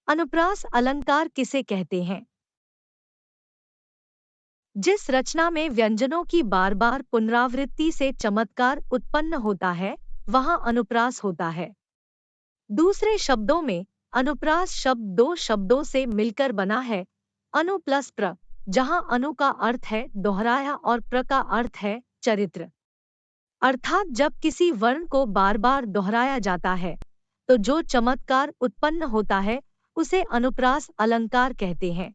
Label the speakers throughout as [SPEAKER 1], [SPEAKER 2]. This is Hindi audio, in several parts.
[SPEAKER 1] अनुप्रास अलंकार किसे कहते हैं? जिस रचना में व्यंजनों की बार बार पुनरावृत्ति से चमत्कार उत्पन्न होता है, वहां अनुप्रास होता है। दूसरे शब्दों में, अनुप्रास शब्द दो शब्दों से मिलकर बना है, अनु प्लस प्र, जहां अनु का अर्थ है दोहराया और प्र का अर्थ है चरित्र। अर्थात जब किसी वर्ण को बार बार दोहराया जाता है, तो जो चमत्कार उत्पन्न होता है, उसे अनुप्रास अलंकार कहते हैं।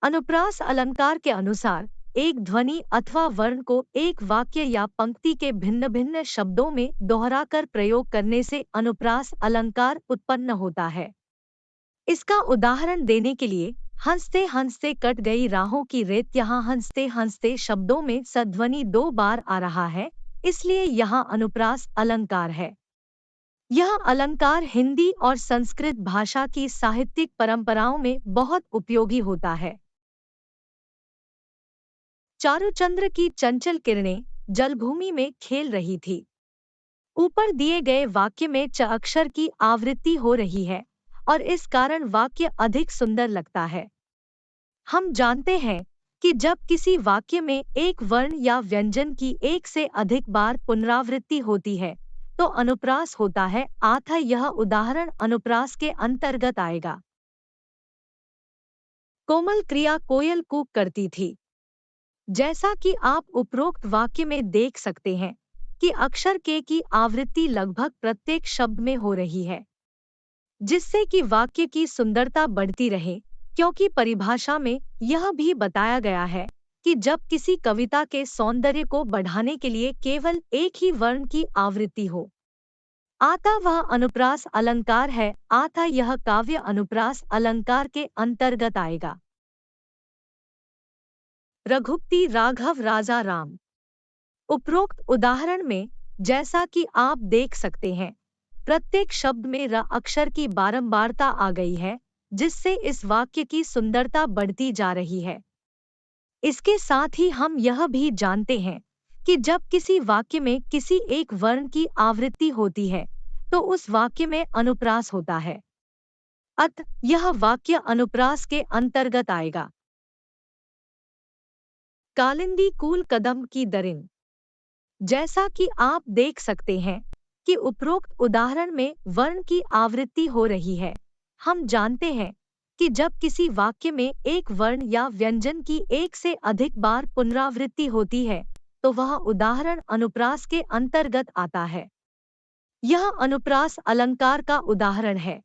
[SPEAKER 1] अनुप्रास अलंकार के अनुसार एक ध्वनि अथवा वर्ण को एक वाक्य या पंक्ति के भिन्न भिन्न शब्दों में दोहराकर प्रयोग करने से अनुप्रास अलंकार उत्पन्न होता है। इसका उदाहरण देने के लिए, हंसते हंसते कट गई राहों की रेत, यहाँ हंसते हंसते शब्दों में सध्वनि दो बार आ रहा है, इसलिए यहाँ अनुप्रास अलंकार है। यह अलंकार हिंदी और संस्कृत भाषा की साहित्यिक परंपराओं में बहुत उपयोगी होता है। चारुचंद्र की चंचल किरणें जलभूमि में खेल रही थी। ऊपर दिए गए वाक्य में च अक्षर की आवृत्ति हो रही है और इस कारण वाक्य अधिक सुंदर लगता है। हम जानते हैं कि जब किसी वाक्य में एक वर्ण या व्यंजन की एक से अधिक बार पुनरावृत्ति होती है, तो अनुप्रास होता है, अतः यह उदाहरण अनुप्रास के अंतर्गत आएगा। कोमल क्रिया कोयल कूक करती थी। जैसा कि आप उपरोक्त वाक्य में देख सकते हैं कि अक्षर के की आवृत्ति लगभग प्रत्येक शब्द में हो रही है, जिससे कि वाक्य की सुंदरता बढ़ती रहे, क्योंकि परिभाषा में यह भी बताया गया है कि जब किसी कविता के सौंदर्य को बढ़ाने के लिए केवल एक ही वर्ण की आवृत्ति हो, आता वह अनुप्रास अलंकार है, आता यह काव्य अनुप्रास अलंकार के अंतर्गत आएगा। रघुपति राघव राजा राम। उपरोक्त उदाहरण में जैसा कि आप देख सकते हैं, प्रत्येक शब्द में र अक्षर की बारंबारता आ गई है, जिससे इस वाक्य की सुंदरता बढ़ती जा रही है। इसके साथ ही हम यह भी जानते हैं कि जब किसी वाक्य में किसी एक वर्ण की आवृत्ति होती है, तो उस वाक्य में अनुप्रास होता है। अतः यह वाक्य अनुप्रास के अंतर्गत आएगा। कालिंदी कूल कदम की दरिन। जैसा कि आप देख सकते हैं कि उपरोक्त उदाहरण में वर्ण की आवृत्ति हो रही है। हम जानते हैं कि जब किसी वाक्य में एक वर्ण या व्यंजन की एक से अधिक बार पुनरावृत्ति होती है, तो वह उदाहरण अनुप्रास के अंतर्गत आता है। यह अनुप्रास अलंकार का उदाहरण है।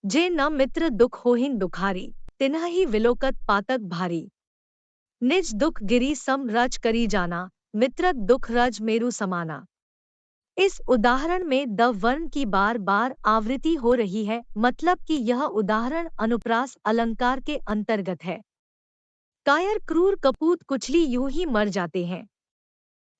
[SPEAKER 1] जे न मित्र दुख होहिन दुखारी, तिन्हि विलोकत पातक भारी। निज दुख गिरी सम रज करी जाना, मित्रक दुख रज मेरु समाना। इस उदाहरण में द वर्ण की बार बार आवृत्ति हो रही है, मतलब कि यह उदाहरण अनुप्रास अलंकार के अंतर्गत है। कायर क्रूर कपूत कुचली यूं ही मर जाते हैं।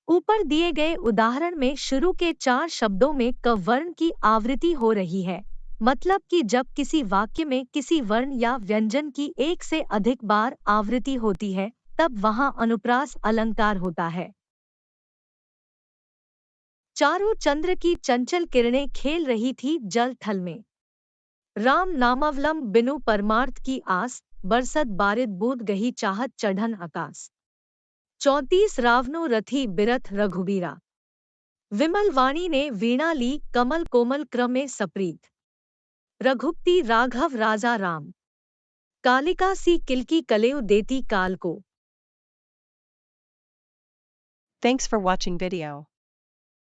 [SPEAKER 1] ऊपर दिए गए उदाहरण में शुरू के 4 शब्दों में क वर्ण की आवृत्ति हो रही है, मतलब कि जब किसी वाक्य में किसी वर्ण या व्यंजन की एक से अधिक बार आवृत्ति होती है, तब वहां अनुप्रास अलंकार होता है। चारों चंद्र की चंचल किरणें खेल रही थी जल थल में। राम नामवलम बिनु परमार्थ की आस, बरसत बारिद बूंद गही चाहत चढ़न आकाश। 34 रावनो रथी बिरथ रघुबीरा। विमल वाणी ने वीणा ली कमल कोमल क्रमे सप्रीत। रघुपति राघव राजा राम। कालिका सी किलकी कलेउ देती काल को।
[SPEAKER 2] Thanks for watching video.